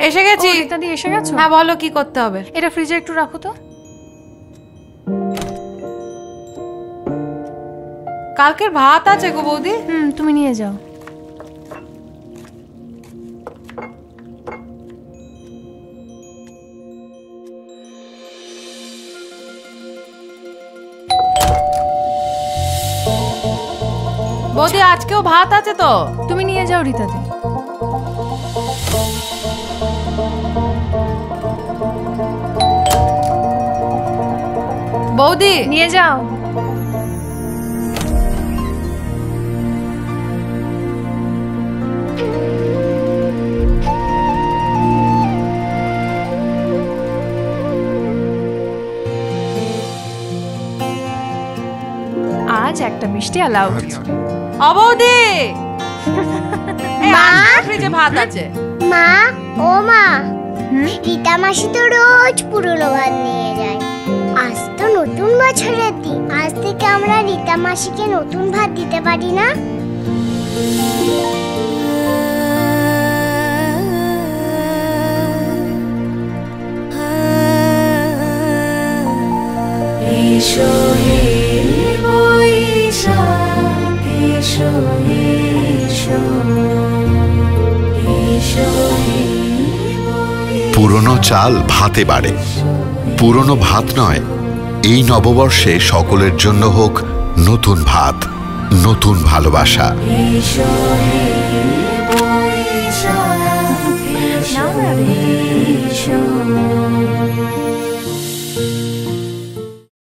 এসে গেছি। রীতাদি এসে গেছো? হ্যাঁ বলো কি করতে হবে। এটা ফ্রিজে একটু রাখো তো। কালকের ভাত আছে গো বৌদি। তুমি নিয়ে যাও। বৌদি আজকেও ভাত আছে তো, তুমি নিয়ে যাও রীতাদি। বৌদি নিয়ে যাও। আজ একটা মিষ্টি আলাও দিও। ও বৌদি মা ফ্রিজে ভাত আছে। মা ও মা, রীতা মাসি তো রোজ পুরনো ভাত নিয়ে যায়। আজ তো নতুন বছরের দিন, আজ থেকে আমরা রীতা মাসিকে নতুন ভাত দিতে পারি না? পুরনো চাল ভাতে বাড়ে, পুরনো ভাত নয়। এই নববর্ষে সকলের জন্য হোক নতুন ভাত, নতুন ভালোবাসা। নাও না রে।